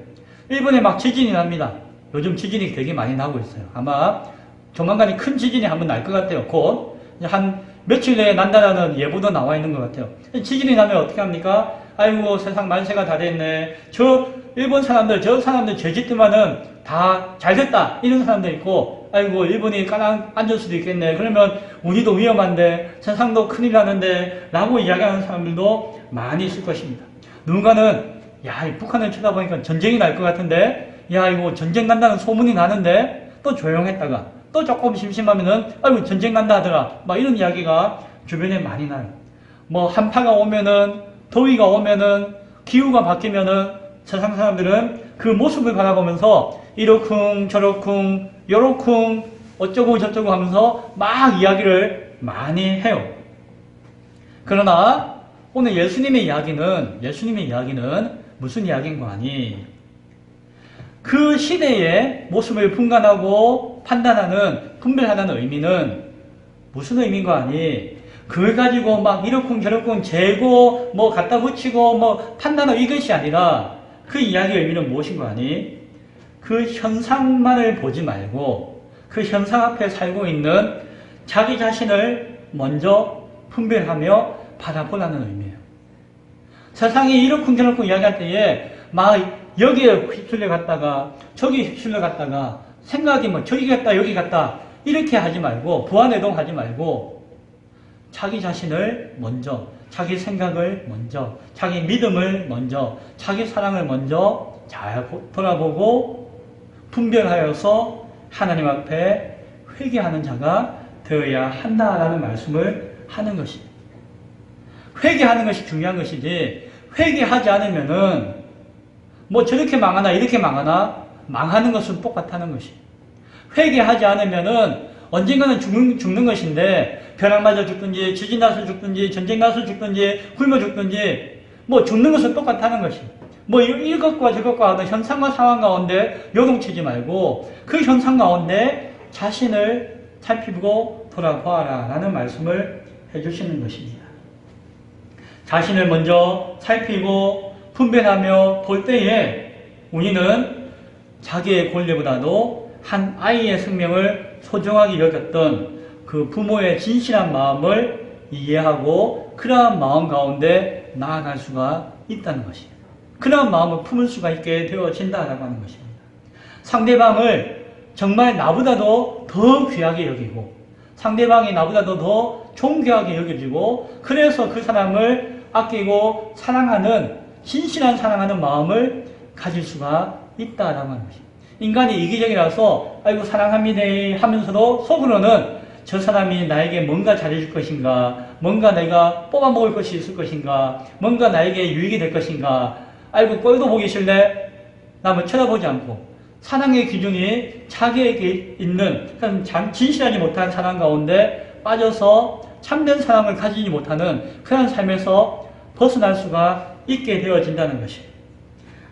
일본에 막 지진이 납니다. 요즘 지진이 되게 많이 나고 있어요. 아마 조만간에 큰 지진이 한번 날 것 같아요. 곧 한 며칠 내에 난다라는 예보도 나와 있는 것 같아요. 지진이 나면 어떻게 합니까? 아이고, 세상 만세가 다 됐네. 일본 사람들, 저 사람들 죄짓더만은 다 잘됐다. 이런 사람들 있고, 아이고, 일본이 가라앉을 수도 있겠네. 그러면 우리도 위험한데, 세상도 큰일 나는데, 라고 이야기하는 사람들도 많이 있을 것입니다. 누군가는, 야, 북한을 쳐다보니까 전쟁이 날 것 같은데, 야, 이거 전쟁 난다는 소문이 나는데, 또 조용했다가, 또 조금 심심하면은, 아이고, 전쟁 난다 하더라. 막 이런 이야기가 주변에 많이 나요. 뭐, 한파가 오면은, 더위가 오면은, 기후가 바뀌면은, 세상 사람들은 그 모습을 바라보면서, 이러쿵, 저러쿵, 요러쿵, 어쩌고 저쩌고 하면서 막 이야기를 많이 해요. 그러나, 오늘 예수님의 이야기는 무슨 이야기인가 하니, 그 시대의 모습을 분간하고 판단하는, 분별하는 의미는 무슨 의미인가 하니, 그걸 가지고 막 이러쿵 저러쿵 재고 뭐 갖다 붙이고 뭐 판단하는 이것이 아니라 그 이야기의 의미는 무엇인가 하니, 그 현상만을 보지 말고 그 현상 앞에 살고 있는 자기 자신을 먼저 분별하며 바라보라는 의미예요. 세상이 이러쿵 저러쿵 이야기할 때에 막 여기에 휩쓸려 갔다가 저기 휩쓸려 갔다가 생각이 뭐 저기 갔다 여기 갔다 이렇게 하지 말고 부안해동하지 말고 자기 자신을 먼저, 자기 생각을 먼저, 자기 믿음을 먼저, 자기 사랑을 먼저 잘 돌아보고 분별하여서 하나님 앞에 회개하는 자가 되어야 한다라는 말씀을 하는 것입니다. 회개하는 것이 중요한 것이지, 회개하지 않으면은 뭐 저렇게 망하나 이렇게 망하나 망하는 것은 똑같다는 것이. 회개하지 않으면은 언젠가는 죽는 것인데, 벼락 맞아 죽든지 지진 나서 죽든지 전쟁 나서 죽든지 굶어 죽든지 뭐 죽는 것은 똑같다는 것이. 뭐 이것과 저것과 하는 현상과 상황 가운데 요동치지 말고 그 현상 가운데 자신을 살피고 돌아보아라 라는 말씀을 해주시는 것입니다. 자신을 먼저 살피고 분별하며 볼 때에 우리는 자기의 권리보다도 한 아이의 생명을 소중하게 여겼던 그 부모의 진실한 마음을 이해하고 그러한 마음 가운데 나아갈 수가 있다는 것입니다. 그러한 마음을 품을 수가 있게 되어진다라고 하는 것입니다. 상대방을 정말 나보다도 더 귀하게 여기고 상대방이 나보다도 더 존귀하게 여겨지고 그래서 그 사람을 아끼고 사랑하는 진실한 사랑하는 마음을 가질 수가 있다라고 하는 것입니다. 인간이 이기적이라서 아이고 사랑합니다 하면서도 속으로는 저 사람이 나에게 뭔가 잘해줄 것인가, 뭔가 내가 뽑아먹을 것이 있을 것인가, 뭔가 나에게 유익이 될 것인가, 아이고 꼴도 보기 싫네, 남을 쳐다보지 않고 사랑의 기준이 자기에게 있는 진실하지 못한 사랑 가운데 빠져서 참된 사랑을 가지지 못하는 그런 삶에서 벗어날 수가 있게 되어진다는 것입니다.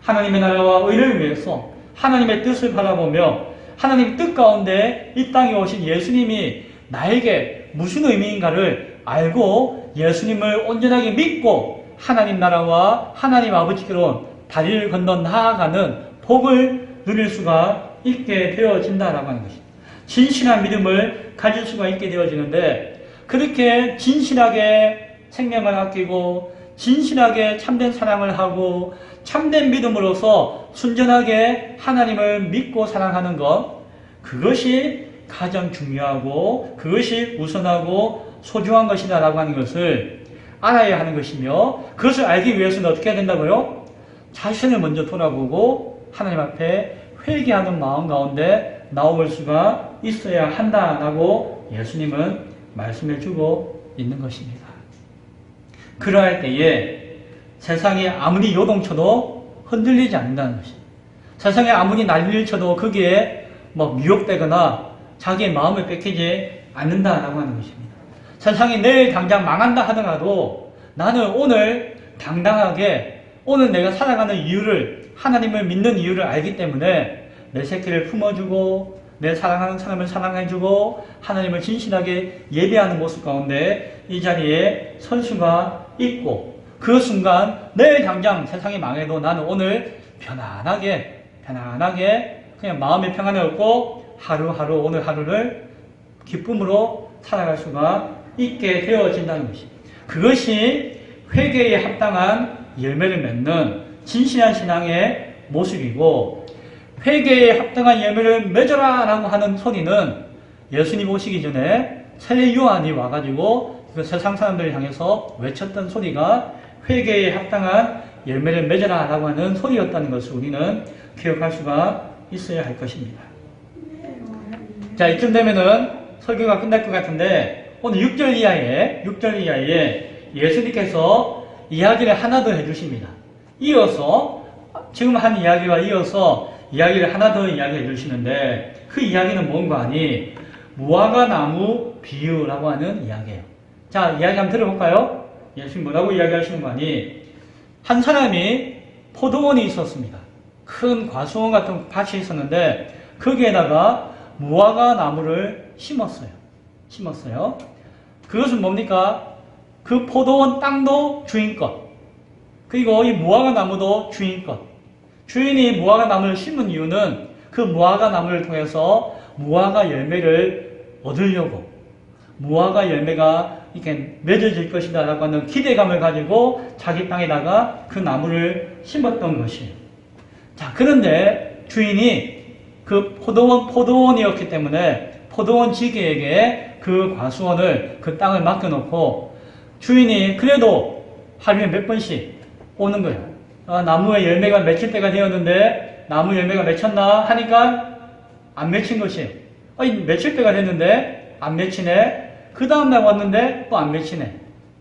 하나님의 나라와 의를 위해서 하나님의 뜻을 바라보며 하나님의 뜻 가운데 이 땅에 오신 예수님이 나에게 무슨 의미인가를 알고 예수님을 온전하게 믿고 하나님 나라와 하나님 아버지께로 다리를 건너 나아가는 복을 누릴 수가 있게 되어진다라고 하는 것입니다. 진실한 믿음을 가질 수가 있게 되어지는데, 그렇게 진실하게 생명을 아끼고 진실하게 참된 사랑을 하고 참된 믿음으로서 순전하게 하나님을 믿고 사랑하는 것, 그것이 가장 중요하고 그것이 우선하고 소중한 것이다라고 하는 것을 알아야 하는 것이며, 그것을 알기 위해서는 어떻게 해야 된다고요? 자신을 먼저 돌아보고 하나님 앞에 회개하는 마음 가운데 나올 수가 있어야 한다라고 예수님은 말씀해 주고 있는 것입니다. 그러할 때에 세상이 아무리 요동쳐도 흔들리지 않는다는 것입니다. 세상에 아무리 난리를 쳐도 거기에 미혹되거나 자기의 마음을 뺏기지 않는다라고 하는 것입니다. 세상이 내일 당장 망한다 하더라도 나는 오늘 당당하게 오늘 내가 살아가는 이유를, 하나님을 믿는 이유를 알기 때문에 내 새끼를 품어주고 내 사랑하는 사람을 사랑해주고 하나님을 진실하게 예배하는 모습 가운데 이 자리에 설 수가 있고, 그 순간 내일 당장 세상이 망해도 나는 오늘 편안하게 그냥 마음의 평안을 얻고 하루하루 오늘 하루를 기쁨으로 살아갈 수가 있게 되어진다는 것입니다. 그것이 회개에 합당한 열매를 맺는 진실한 신앙의 모습이고, 회개에 합당한 열매를 맺어라 라고 하는 소리는 예수님 오시기 전에 새 요한이 와가지고 그 세상 사람들을 향해서 외쳤던 소리가 회개에 합당한 열매를 맺어라 라고 하는 소리였다는 것을 우리는 기억할 수가 있어야 할 것입니다. 자, 이쯤 되면은 설교가 끝날 것 같은데, 오늘 6절 이하에 예수님께서 이야기를 하나 더 해주십니다. 이어서 지금 한 이야기와 이어서 이야기를 하나 더 이야기해 주시는데, 그 이야기는 뭔가 하니 무화과 나무 비유라고 하는 이야기예요. 자, 이야기 한번 들어볼까요? 예수님 뭐라고 이야기하시는 거 아니? 한 사람이 포도원이 있었습니다. 큰 과수원 같은 밭이 있었는데 거기에다가 무화과 나무를 심었어요. 그것은 뭡니까? 그 포도원 땅도 주인 것, 그리고 이 무화과 나무도 주인 것. 주인이 무화과 나무를 심은 이유는 그 무화과 나무를 통해서 무화과 열매를 얻으려고, 무화과 열매가 이렇게 맺어질 것이다 라고 하는 기대감을 가지고 자기 땅에다가 그 나무를 심었던 것이에요. 자, 그런데 주인이 그 포도원이었기 때문에 포도원 지기에게 그 과수원을, 그 땅을 맡겨놓고 주인이 그래도 하루에 몇 번씩 오는 거예요. 나무에 열매가 맺힐 때가 되었는데 나무 열매가 맺혔나 하니까 안 맺힌 것이에요. 맺힐 때가 됐는데 안 맺히네. 그 다음날 왔는데 또 안 맺히네.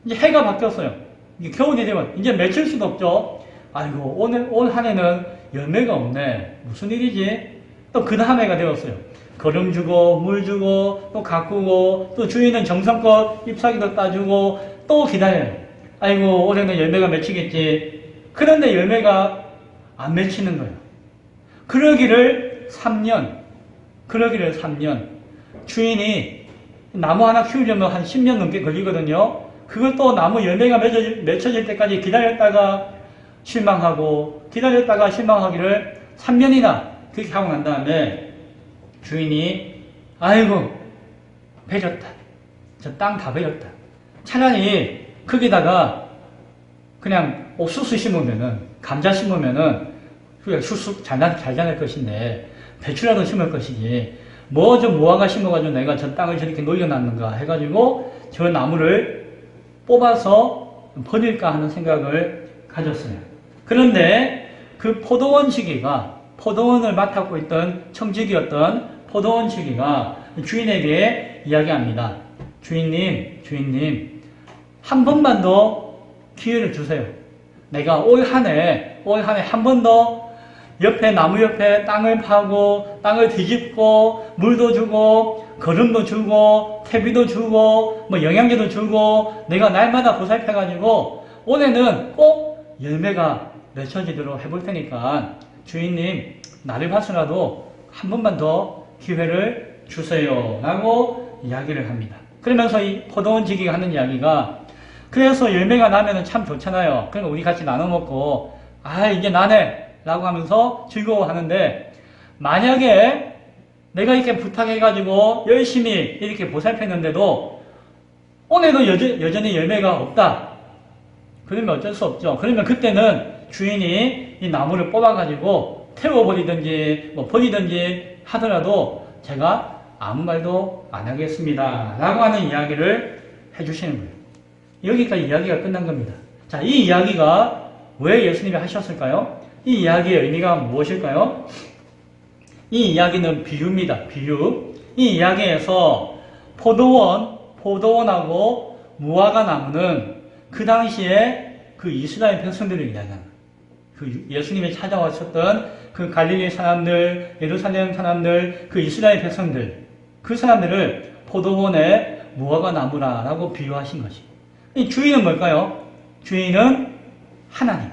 이제 해가 바뀌었어요. 이제 겨울이 되면 이제 맺힐 수도 없죠. 아이고, 올 한 해는 열매가 없네. 무슨 일이지? 또 그 다음 해가 되었어요. 거름 주고 물 주고 또 가꾸고 또 주인은 정성껏 잎사귀도 따주고 또 기다려요. 아이고, 올해는 열매가 맺히겠지. 그런데 열매가 안 맺히는 거예요. 그러기를 3년. 주인이 나무 하나 키우려면 한 10년 넘게 걸리거든요. 그걸 또 나무 열매가 맺혀질 때까지 기다렸다가 실망하기를 3년이나 그렇게 하고 난 다음에 주인이 아이고, 배졌다. 저 땅 다 배졌다. 차라리 거기다가 그냥 옥수수 심으면은, 감자 심으면은 그게 쑥쑥 잘 자랄 것인데 배추라도 심을 것이지 저 무화과 심어가지고 내가 저 땅을 저렇게 놀려놨는가 해가지고 저 나무를 뽑아서 버릴까 하는 생각을 가졌어요. 그런데 그 포도원 시기가, 포도원을 맡고 있던 청지기였던 포도원 시기가 주인에게 이야기합니다. 주인님, 한 번만 더 기회를 주세요. 내가 올 한 해 한 번 더 나무 옆에 땅을 파고 땅을 뒤집고 물도 주고 거름도 주고 퇴비도 주고 영양제도 주고 내가 날마다 보살펴가지고 올해는 꼭 열매가 맺혀지도록 해볼 테니까 주인님, 나를 봐서라도 한 번만 더 기회를 주세요 라고 이야기를 합니다. 그러면서 이 포도원 지기가 하는 이야기가 그래서 열매가 나면은 참 좋잖아요. 그러니까 우리 같이 나눠 먹고 이게 나네 라고 하면서 즐거워하는데 만약에 내가 이렇게 부탁해가지고 열심히 이렇게 보살폈는데도 오늘도 여전히 열매가 없다. 그러면 어쩔 수 없죠. 그러면 그때는 주인이 이 나무를 뽑아가지고 태워버리든지 버리든지 하더라도 제가 아무 말도 안 하겠습니다. 라고 하는 이야기를 해주시는 거예요. 여기까지 이야기가 끝난 겁니다. 자, 이 이야기가 왜 예수님이 하셨을까요? 이 이야기의 의미가 무엇일까요? 이 이야기는 비유입니다. 비유. 이 이야기에서 포도원하고 무화과 나무는 그 당시에 그 이스라엘 백성들을 이야기하는 그 예수님이 찾아왔었던 그 갈릴리 사람들, 예루살렘 사람들, 그 이스라엘 백성들, 그 사람들을 포도원의 무화과 나무라고 비유하신 것이. 이 주인은 뭘까요? 주인은 하나님.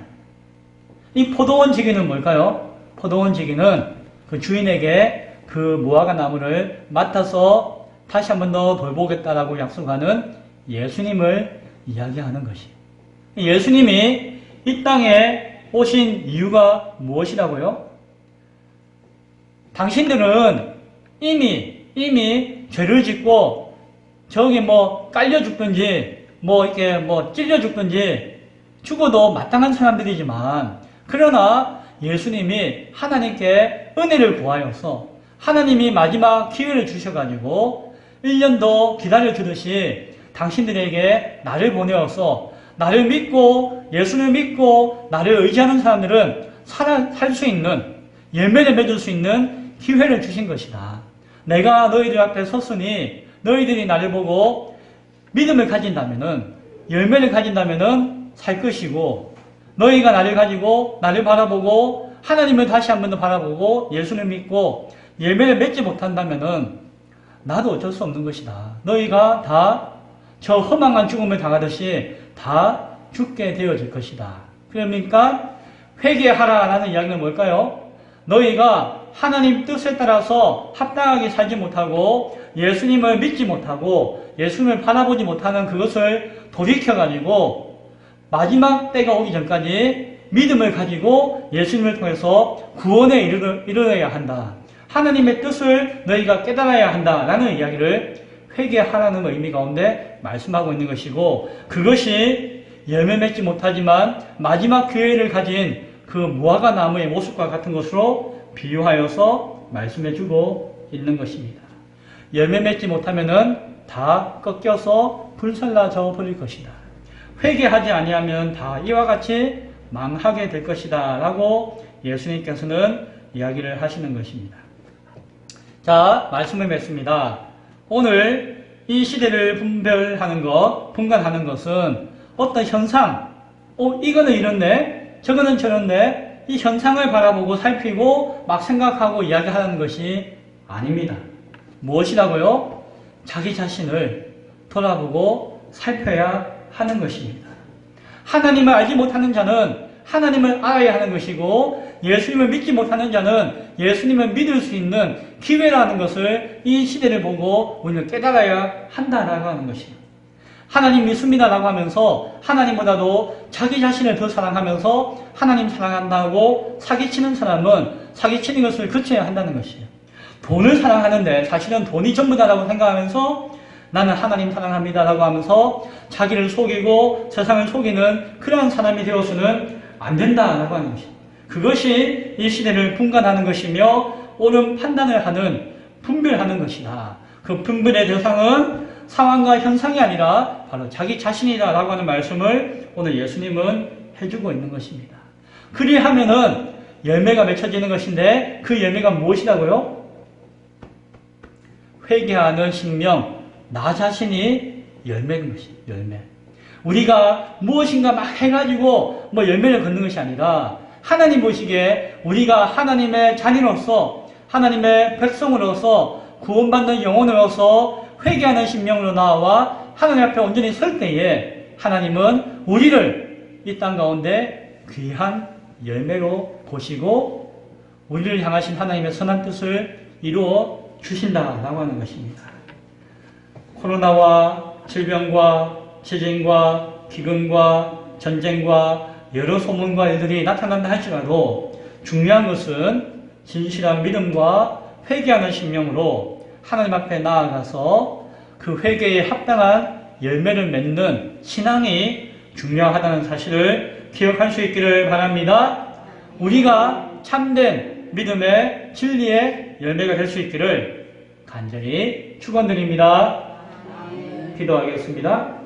이 포도원 지기는 뭘까요? 포도원 지기는 그 주인에게 그 무화과 나무를 맡아서 다시 한 번 더 돌보겠다라고 약속하는 예수님을 이야기하는 것이. 예수님이 이 땅에 오신 이유가 무엇이라고요? 당신들은 이미 죄를 짓고 저기 깔려 죽든지 이렇게 찔려 죽든지 죽어도 마땅한 사람들이지만 그러나 예수님이 하나님께 은혜를 구하여서 하나님이 마지막 기회를 주셔가지고 1년 더 기다려주듯이 당신들에게 나를 보내어서 나를 믿고 예수를 믿고 나를 의지하는 사람들은 살 수 있는 열매를 맺을 수 있는 기회를 주신 것이다. 내가 너희들 앞에 섰으니 너희들이 나를 보고 믿음을 가진다면은 열매를 가진다면은 살 것이고 너희가 나를 가지고 나를 바라보고 하나님을 다시 한 번 더 바라보고 예수를 믿고 열매를 맺지 못한다면은 나도 어쩔 수 없는 것이다. 너희가 다 저 허망한 죽음을 당하듯이 다 죽게 되어질 것이다. 그러니까 회개하라라는 이야기는 뭘까요? 너희가 하나님 뜻에 따라서 합당하게 살지 못하고 예수님을 믿지 못하고 예수님을 바라보지 못하는 그것을 돌이켜가지고 마지막 때가 오기 전까지 믿음을 가지고 예수님을 통해서 구원에 이르러야 한다. 하나님의 뜻을 너희가 깨달아야 한다라는 이야기를 회개하라는 의미 가운데 말씀하고 있는 것이고 그것이 열매 맺지 못하지만 마지막 기회를 가진 그 무화과 나무의 모습과 같은 것으로 비유하여서 말씀해주고 있는 것입니다. 열매 맺지 못하면은 다 꺾여서 불살라져 버릴 것이다. 회개하지 아니하면 다 이와 같이 망하게 될 것이다 라고 예수님께서는 이야기를 하시는 것입니다. 자, 말씀을 맺습니다. 오늘 이 시대를 분간하는 것은 어떤 현상, 이거는 이렇네, 저거는 저렇네, 이 현상을 바라보고 살피고 막 생각하고 이야기하는 것이 아닙니다. 무엇이라고요? 자기 자신을 돌아보고 살펴야 하는 것입니다. 하나님을 알지 못하는 자는 하나님을 알아야 하는 것이고 예수님을 믿지 못하는 자는 예수님을 믿을 수 있는 기회라는 것을 이 시대를 보고 우리는 깨달아야 한다라고 하는 것이에요. 하나님 믿습니다라고 하면서 하나님보다도 자기 자신을 더 사랑하면서 하나님 사랑한다고 사기치는 사람은 사기치는 것을 그쳐야 한다는 것이에요. 돈을 사랑하는데 사실은 돈이 전부다라고 생각하면서 나는 하나님 사랑합니다라고 하면서 자기를 속이고 세상을 속이는 그러한 사람이 되어서는 안 된다라고 하는 것이에요. 그것이 이 시대를 분간하는 것이며 옳은 판단을 하는 분별하는 것이다. 그 분별의 대상은 상황과 현상이 아니라 바로 자기 자신이다라고 하는 말씀을 오늘 예수님은 해주고 있는 것입니다. 그리하면은 열매가 맺혀지는 것인데 그 열매가 무엇이라고요? 회개하는 신명, 나 자신이 열매인 것이 열매. 우리가 무엇인가 막 해가지고 열매를 걷는 것이 아니라 하나님 보시기에 우리가 하나님의 자녀로서 하나님의 백성으로서 구원받는 영혼으로서 회개하는 심령으로 나와 하나님 앞에 온전히 설 때에 하나님은 우리를 이 땅 가운데 귀한 열매로 보시고 우리를 향하신 하나님의 선한 뜻을 이루어 주신다라고 하는 것입니다. 코로나와 질병과 지진과 기근과 전쟁과 여러 소문과 일들이 나타난다 할지라도 중요한 것은 진실한 믿음과 회개하는 심령으로 하나님 앞에 나아가서 그 회개에 합당한 열매를 맺는 신앙이 중요하다는 사실을 기억할 수 있기를 바랍니다. 우리가 참된 믿음의 진리의 열매가 될 수 있기를 간절히 축원드립니다. 기도하겠습니다.